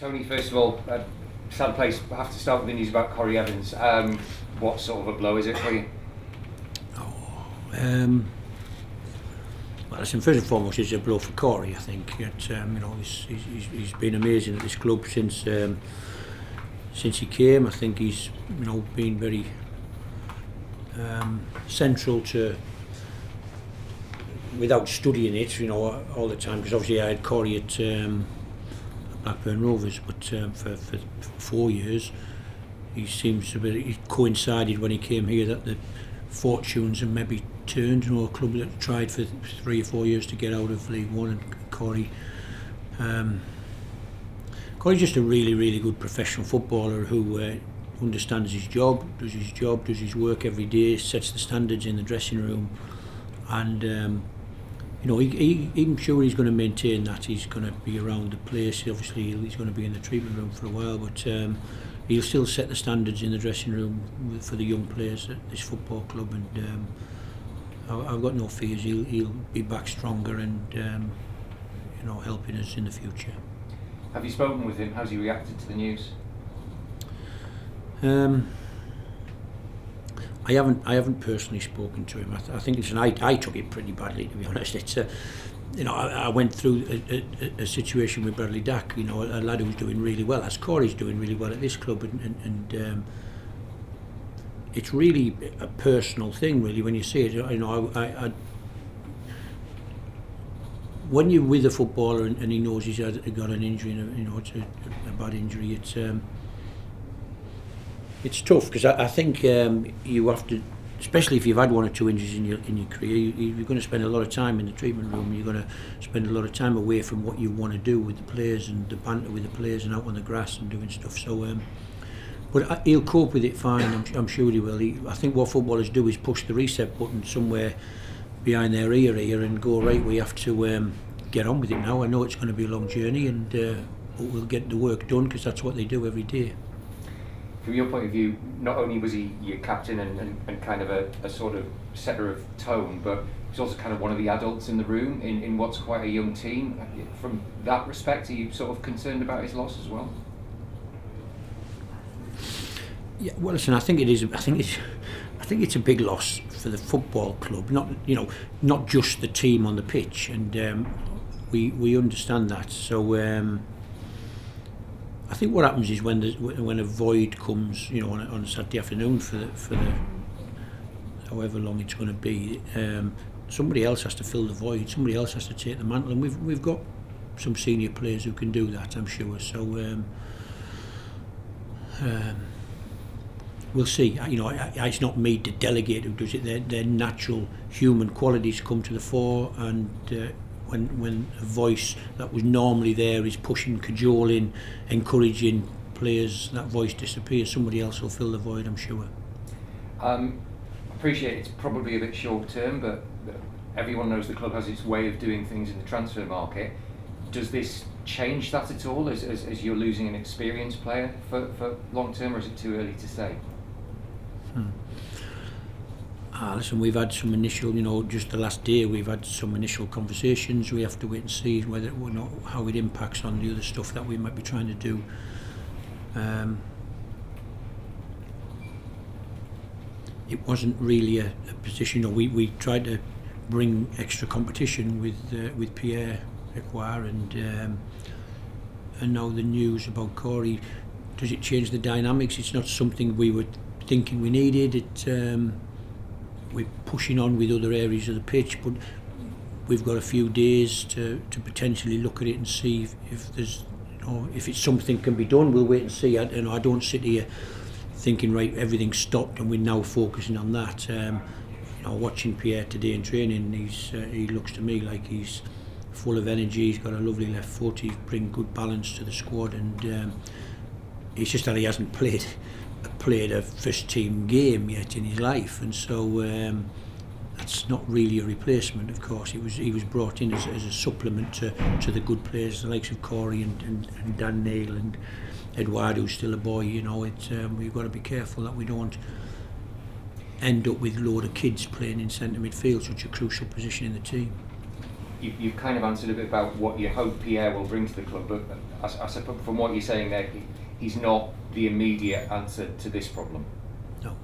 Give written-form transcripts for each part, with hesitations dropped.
Tony, first of all, sad place. I have to start with the news about Corey Evans. What sort of a blow is it for you? Well, listen, first and foremost, it's a blow for Corey. I think he's been amazing at this club since he came. I think he's been very central to, without studying it, all the time. Because obviously I had Corey at Blackburn Rovers, but for 4 years, he coincided when he came here that the fortunes and maybe turned. A club that tried for 3 or 4 years to get out of League One, and Corey's just a really, really good professional footballer who understands his job, does his work every day, sets the standards in the dressing room, and I'm sure he's going to maintain that. He's going to be around the place. Obviously, he's going to be in the treatment room for a while, but he'll still set the standards in the dressing room for the young players at this football club, and I've got no fears. He'll be back stronger and helping us in the future. Have you spoken with him? How's he reacted to the news? I haven't personally spoken to him. I think I took it pretty badly, to be honest. It's I went through a situation with Bradley Dack, a lad who was doing really well, as Corey's doing really well at this club, and it's really a personal thing, really, when you see it. When you're with a footballer and he knows he's got an injury, and it's a bad injury, it's tough, because I think you have to, especially if you've had 1 or 2 injuries in your career, you're going to spend a lot of time in the treatment room. You're going to spend a lot of time away from what you want to do with the players and the banter with the players and out on the grass and doing stuff. So, but he'll cope with it fine. I'm sure he will. I think what footballers do is push the reset button somewhere behind their ear here and go, right, we have to get on with it now. I know it's going to be a long journey, and but we'll get the work done, because that's what they do every day. From your point of view, not only was he your captain and kind of a sort of setter of tone, but he's also kind of one of the adults in the room in what's quite a young team. From that respect, are you sort of concerned about his loss as well? Yeah, well, listen, I think it's a big loss for the football club. Not just the team on the pitch, and we understand that. So. I think what happens is when a void comes, on a Saturday afternoon for the however long it's going to be, somebody else has to fill the void. Somebody else has to take the mantle, and we've got some senior players who can do that, I'm sure. So we'll see. It's not me to delegate who does it. Their natural human qualities come to the fore, and when a voice that was normally there is pushing, cajoling, encouraging players, that voice disappears. Somebody else will fill the void, I'm sure. I appreciate it's probably a bit short term, but everyone knows the club has its way of doing things in the transfer market. Does this change that at all, as you're losing an experienced player for long term, or is it too early to say? Listen, we've had some initial, just the last day, we've had some initial conversations. We have to wait and see whether or not how it impacts on the other stuff that we might be trying to do. It wasn't really a position. We tried to bring extra competition with PierreEmerick Aubameyang, and now the news about Corey. Does it change the dynamics? It's not something we were thinking we needed. We're pushing on with other areas of the pitch, but we've got a few days to potentially look at it and see if there's, if it's something can be done. We'll wait and see. I don't sit here thinking, right, everything's stopped and we're now focusing on that. Watching Pierre today in training, he looks to me like he's full of energy. He's got a lovely left foot. He brings good balance to the squad, and it's just that he hasn't played a first team game yet in his life, and so that's not really a replacement. Of course, he was brought in as a supplement to the good players, the likes of Corey and Dan Neil and Edouard, who's still a boy. We've got to be careful that we don't end up with a load of kids playing in centre midfield, such a crucial position in the team. you've kind of answered a bit about what you hope Pierre will bring to the club, but I suppose from what you're saying there, he's not the immediate answer to this problem. No.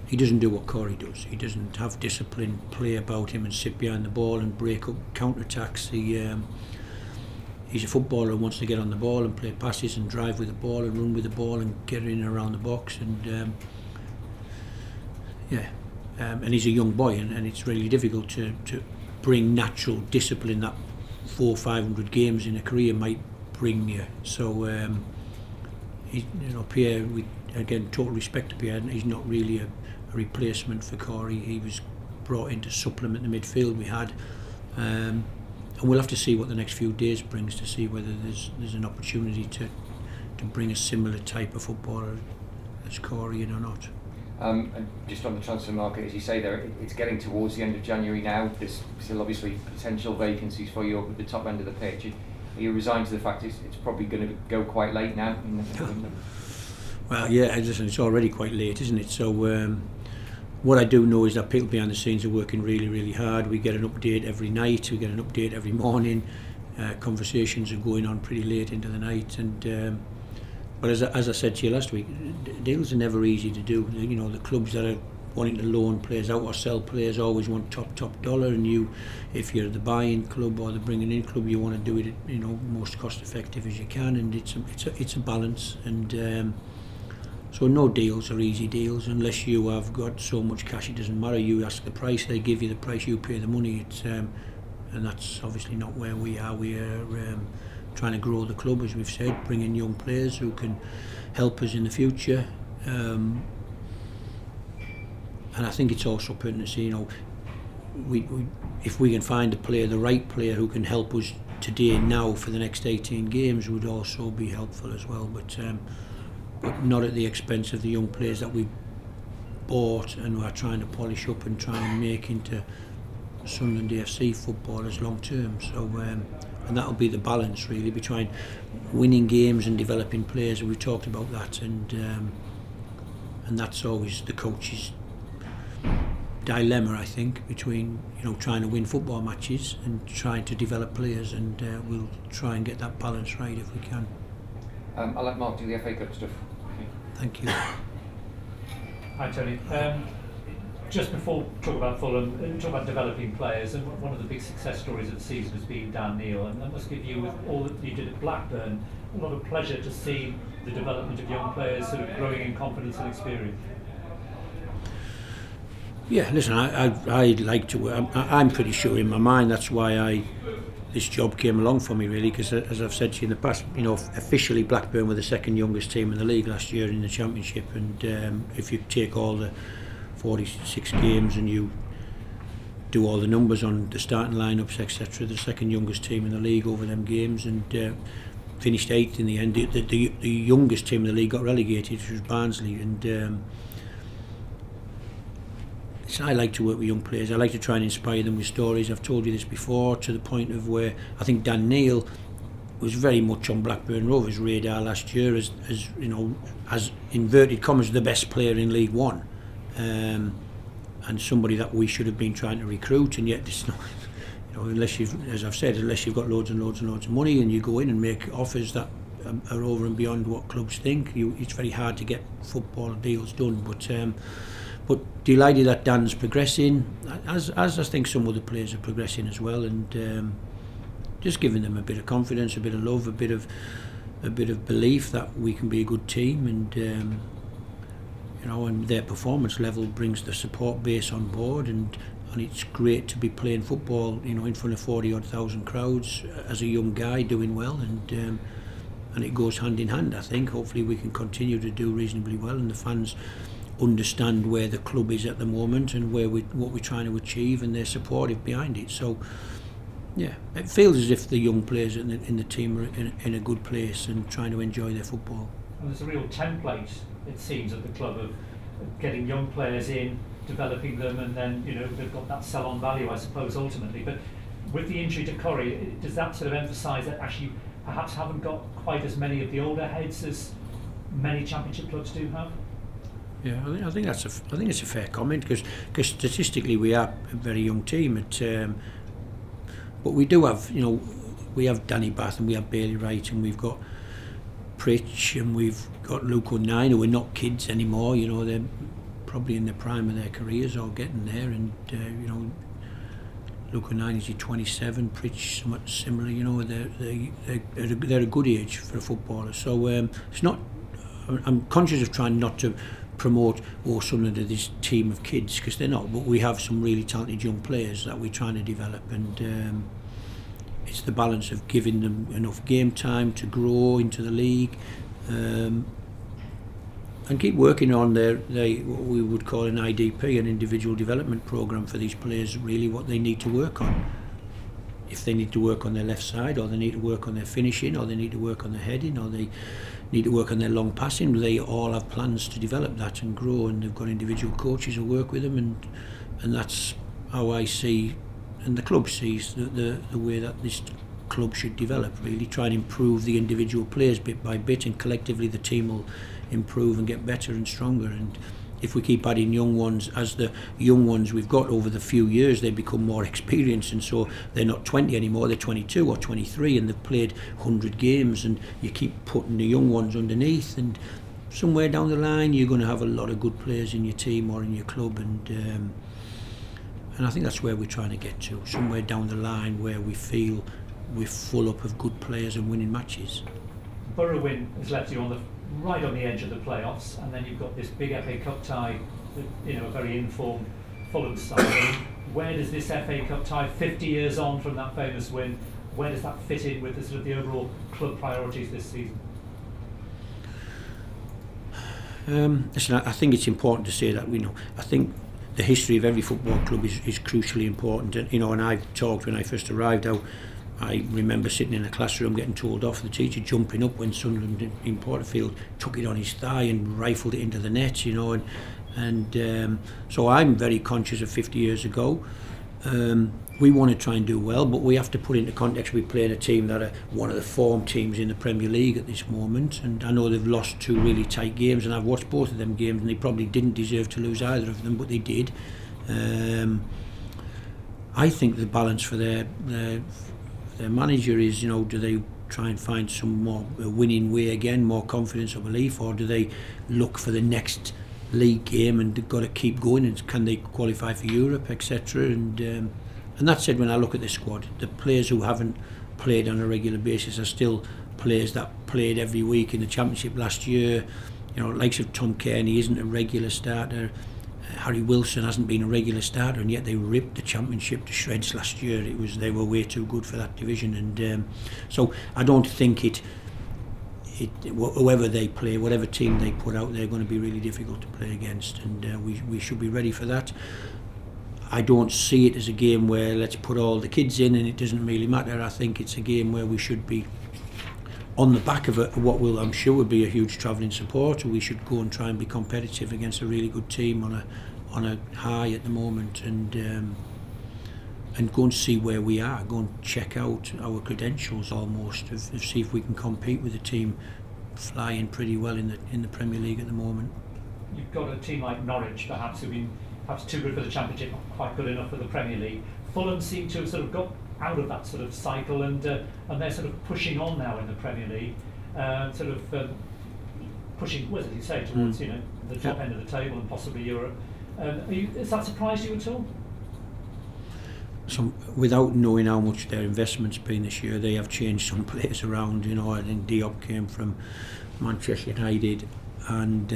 He doesn't do what Corey does. He doesn't have discipline, play about him and sit behind the ball and break up counter-attacks. He's a footballer who wants to get on the ball and play passes and drive with the ball and run with the ball and get in and around the box. And and he's a young boy, and it's really difficult to bring natural discipline that 400 or 500 games in a career might bring you. So Pierre, with again total respect to Pierre, he's not really a replacement for Corey. He was brought in to supplement the midfield we had, and we'll have to see what the next few days brings to see whether there's an opportunity to bring a similar type of footballer as Corey in or not. And just on the transfer market, as you say there, it's getting towards the end of January now. There's still obviously potential vacancies for you up at the top end of the pitch. Are you resigned to the fact it's probably going to go quite late now in the window? Well, yeah, it's already quite late, isn't it? So what I do know is that people behind the scenes are working really, really hard. We get an update every night, we get an update every morning. Conversations are going on pretty late into the night, and but as I said to you last week, deals are never easy to do. You know, the clubs that are wanting to loan players out or sell players always want top dollar, and if you're the buying club or the bringing in club, you want to do it, most cost effective as you can, and it's a balance. And so no deals are easy deals unless you have got so much cash. It doesn't matter. You ask the price, they give you the price, you pay the money. And that's obviously not where we are. We are trying to grow the club, as we've said, bring in young players who can help us in the future. And I think it's also pertinent to see, if we can find the right player who can help us today, now, for the next 18 games, would also be helpful as well. But not at the expense of the young players that we bought and are trying to polish up and try and make into Sunderland AFC footballers long term. So and that'll be the balance really between winning games and developing players. We've talked about that, and that's always the coach's dilemma, I think, between trying to win football matches and trying to develop players, and we'll try and get that balance right if we can. I'll let Mark do the FA Cup stuff. Thank you. Hi Tony. Just before talk about Fulham, talk about developing players, and one of the big success stories of the season has been Dan Neil, and that must give you, with all that you did at Blackburn, a lot of pleasure to see the development of young players sort of growing in confidence and experience. Yeah, listen, I'd like to. I'm pretty sure in my mind that's why this job came along for me, really, because as I've said to you in the past, officially Blackburn were the second youngest team in the league last year in the Championship, and if you take all the 46 games and you do all the numbers on the starting lineups, etc., the second youngest team in the league over them games, and finished 8th in the end. The youngest team in the league got relegated, which was Barnsley, and I like to work with young players. I like to try and inspire them with stories. I've told you this before, to the point of where I think Dan Neil was very much on Blackburn Rovers' radar last year as inverted commas the best player in League One, and somebody that we should have been trying to recruit, and yet it's not. Unless as I've said, unless you've got loads and loads and loads of money and you go in and make offers that are over and beyond what clubs think, it's very hard to get football deals done. But delighted that Dan's progressing, as I think some other players are progressing as well, and just giving them a bit of confidence, a bit of love, a bit of belief that we can be a good team, and and their performance level brings the support base on board, and it's great to be playing football, in front of 40,000 crowds as a young guy doing well, and it goes hand in hand. I think hopefully we can continue to do reasonably well, and the fans understand where the club is at the moment and what we're trying to achieve, and they're supportive behind it. So yeah, it feels as if the young players in the team are in a good place and trying to enjoy their football. Well, there's a real template, it seems, at the club of getting young players in, developing them, and then they've got that sell-on value, I suppose, ultimately. But with the injury to Corey, does that sort of emphasise that actually perhaps haven't got quite as many of the older heads as many Championship clubs do have? Yeah, I think it's a fair comment, because statistically we are a very young team. But we do have, we have Danny Bath and we have Bailey Wright and we've got Pritch and we've got Luke O'Neill, who are not kids anymore. They're probably in the prime of their careers or getting there, and Luke O'Neill is 27, Pritch somewhat similar. They're a good age for a footballer. So it's not. I'm conscious of trying not to promote Sunderland to this team of kids, because they're not. But we have some really talented young players that we're trying to develop, and it's the balance of giving them enough game time to grow into the league, and keep working on their what we would call an IDP, an individual development programme for these players, really what they need to work on. If they need to work on their left side, or they need to work on their finishing, or they need to work on their heading, or they need to work on their long passing, they all have plans to develop that and grow, and they've got individual coaches who work with them, and that's how I see, and the club sees the way that this club should develop, really try and improve the individual players bit by bit, and collectively the team will improve and get better and stronger. And if we keep adding young ones, as the young ones we've got over the few years, they become more experienced, and so they're not 20 anymore, they're 22 or 23, and they've played 100 games, and you keep putting the young ones underneath, and somewhere down the line you're going to have a lot of good players in your team or in your club, and I think that's where we're trying to get to, somewhere down the line where we feel we're full up of good players and winning matches. Borough win has left you right on the edge of the playoffs, and then you've got this big FA Cup tie with a very informed Fulham side. Where does this FA Cup tie, 50 years on from that famous win, where does that fit in with the overall club priorities this season? Listen, I think it's important to say that I think the history of every football club is crucially important, and I've talked when I first arrived how I remember sitting in a classroom getting told off, the teacher jumping up when Sunderland in Porterfield took it on his thigh and rifled it into the net, and so I'm very conscious of 50 years ago. We want to try and do well, but we have to put into context we play in a team that are one of the form teams in the Premier League at this moment, and I know they've lost 2 really tight games, and I've watched both of them games, and they probably didn't deserve to lose either of them, but they did. I think the balance for their manager is, do they try and find some more winning way again, more confidence or belief, or do they look for the next league game and they've got to keep going, and can they qualify for Europe, etc. And that said, when I look at the squad, the players who haven't played on a regular basis are still players that played every week in the Championship last year. Likes of Tom Kearney isn't a regular starter. Harry Wilson hasn't been a regular starter, and yet they ripped the Championship to shreds last year. They were way too good for that division, and so I don't think whoever they play, whatever team they put out, they're going to be really difficult to play against, and we should be ready for that. I don't see it as a game where let's put all the kids in and it doesn't really matter. I think it's a game where we should be on the back of what I'm sure will be a huge travelling support. We should go and try and be competitive against a really good team on a high at the moment, and go and see where we are, go and check out our credentials almost, of see if we can compete with a team flying pretty well in the Premier League at the moment. You've got a team like Norwich, perhaps, who've been perhaps too good for the Championship, not quite good enough for the Premier League. Fulham seem to have sort of got out of that sort of cycle, and they're sort of pushing on now in the Premier League, pushing, what did you say, towards the top end of the table and possibly Europe. Has that surprised you at all? So, without knowing how much their investment's been this year, they have changed some players around. I think Diop came from Manchester United, and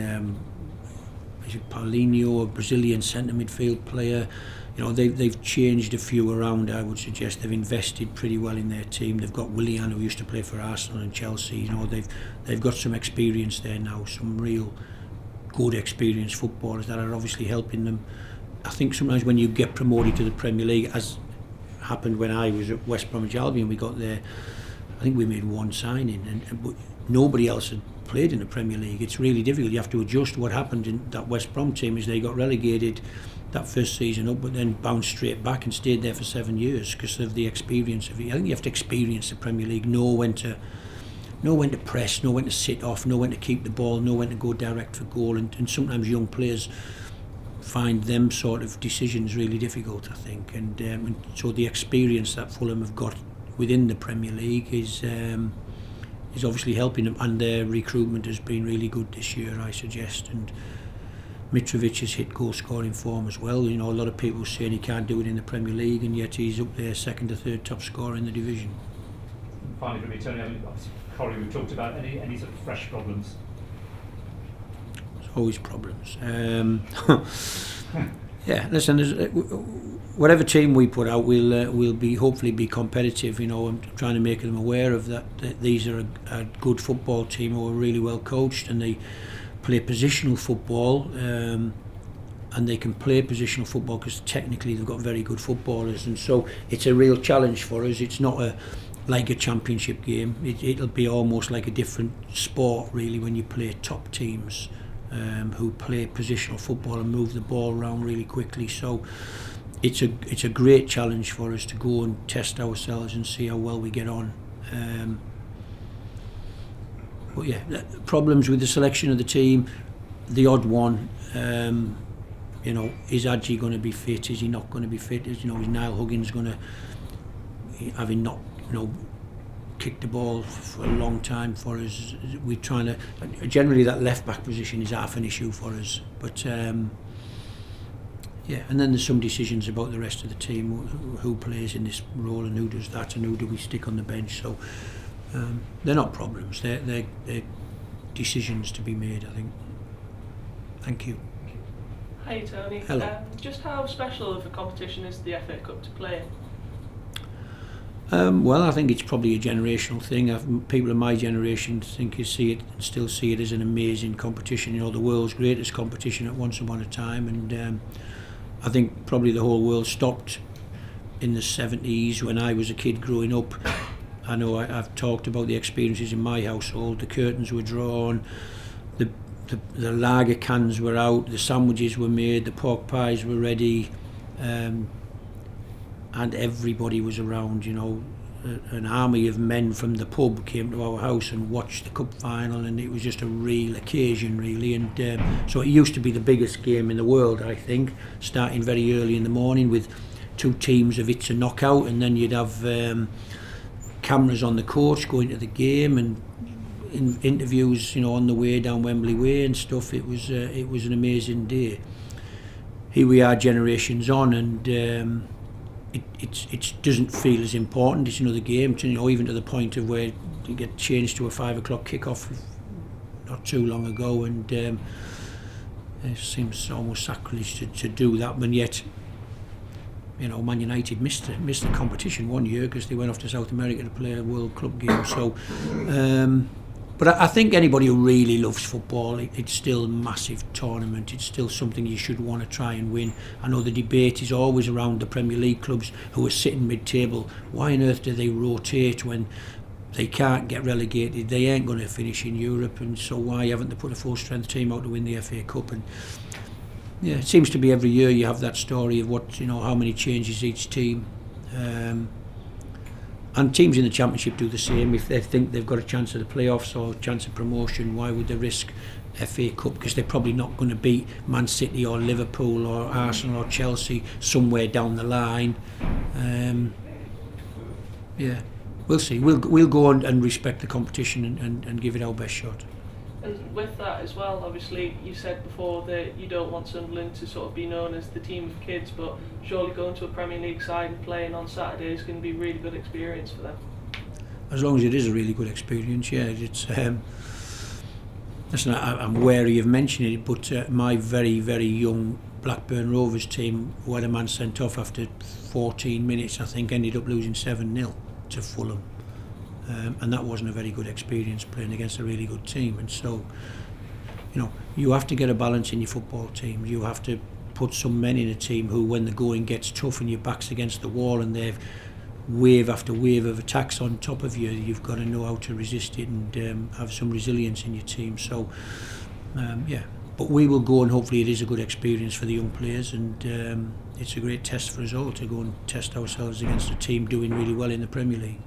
is it Paulinho, a Brazilian centre midfield player. They've changed a few around. I would suggest they've invested pretty well in their team. They've got Willian, who used to play for Arsenal and Chelsea. They've got some experience there now, some real good experienced footballers that are obviously helping them. I think sometimes when you get promoted to the Premier League, as happened when I was at West Bromwich Albion, we got there, I think we made one signing, but nobody else had played in the Premier League. It's really difficult. You have to adjust. What happened in that West Brom team is they got relegated that first season up, but then bounced straight back and stayed there for 7 years because of the experience of it. I think you have to experience the Premier League, know when to press, know when to sit off, know when to keep the ball, know when to go direct for goal, and sometimes young players find them sort of decisions really difficult, I think, and so the experience that Fulham have got within the Premier League is obviously helping them, and their recruitment has been really good this year, I suggest. And Mitrovic has hit goal scoring form as well. You know, a lot of people saying he can't do it in the Premier League, and yet he's up there second or third top scorer in the division. Finally, for me, Tony, I mean, obviously, Corrie, we've talked about any sort of fresh problems. There's always problems. Yeah, listen, whatever team we put out, we'll be hopefully be competitive. You know, I'm trying to make them aware of that these are a good football team who are really well coached, and they play positional football, and they can play positional football because technically they've got very good footballers, and so it's a real challenge for us. It's not like a championship game. It'll be almost like a different sport really when you play top teams who play positional football and move the ball around really quickly. So it's a great challenge for us to go and test ourselves and see how well we get on. But yeah, problems with the selection of the team, the odd one. You know, is Adji going to be fit? Is he not going to be fit? Is Niall Huggins going to, having not kicked the ball for a long time for us? We're trying to. Generally, that left back position is half an issue for us. But yeah, and then there's some decisions about the rest of the team, who plays in this role and who does that, and who do we stick on the bench. So. They're not problems, they're decisions to be made, I think. Thank you. Hi Tony. Hello. Just how special of a competition is the FA Cup to play? Well, I think it's probably a generational thing. People of my generation see it as an amazing competition. You know, the world's greatest competition at once upon a time, and I think probably the whole world stopped in the 70s when I was a kid growing up. I know I've talked about the experiences in my household. The curtains were drawn, the lager cans were out, the sandwiches were made, the pork pies were ready, and everybody was around. You know, an army of men from the pub came to our house and watched the cup final, and it was just a real occasion, really. And so it used to be the biggest game in the world, I think, starting very early in the morning with 2 teams of it's a knockout, and then you'd have cameras on the coach going to the game, and in interviews, you know, on the way down Wembley Way and stuff. It was an amazing day. Here we are, generations on, and it doesn't feel as important. It's another game, even to the point of where you get changed to a 5 o'clock kickoff not too long ago, and it seems almost sacrilege to do that, but yet. You know, Man United missed the competition one year because they went off to South America to play a World Club game. So, but I think anybody who really loves football, it's still a massive tournament. It's still something you should want to try and win. I know the debate is always around the Premier League clubs who are sitting mid-table. Why on earth do they rotate when they can't get relegated? They ain't going to finish in Europe, and so why haven't they put a full-strength team out to win the FA Cup? And yeah, it seems to be every year you have that story of how many changes each team, and teams in the Championship do the same. If they think they've got a chance of the playoffs or a chance of promotion, why would they risk FA Cup? Because they're probably not going to beat Man City or Liverpool or Arsenal or Chelsea somewhere down the line. Yeah, we'll see. We'll go on and respect the competition and give it our best shot. And with that as well, obviously you said before that you don't want Sunderland to sort of be known as the team of kids, but surely going to a Premier League side and playing on Saturday is going to be a really good experience for them. As long as it is a really good experience, yeah. It's listen, I'm wary of mentioning it, but my very, very young Blackburn Rovers team, who had a man sent off after 14 minutes, I think, ended up losing 7-0 to Fulham. And that wasn't a very good experience playing against a really good team. And so, you have to get a balance in your football team. You have to put some men in a team who, when the going gets tough and your back's against the wall and they've wave after wave of attacks on top of you, you've got to know how to resist it and have some resilience in your team. So, yeah. But we will go, and hopefully it is a good experience for the young players, and it's a great test for us all to go and test ourselves against a team doing really well in the Premier League.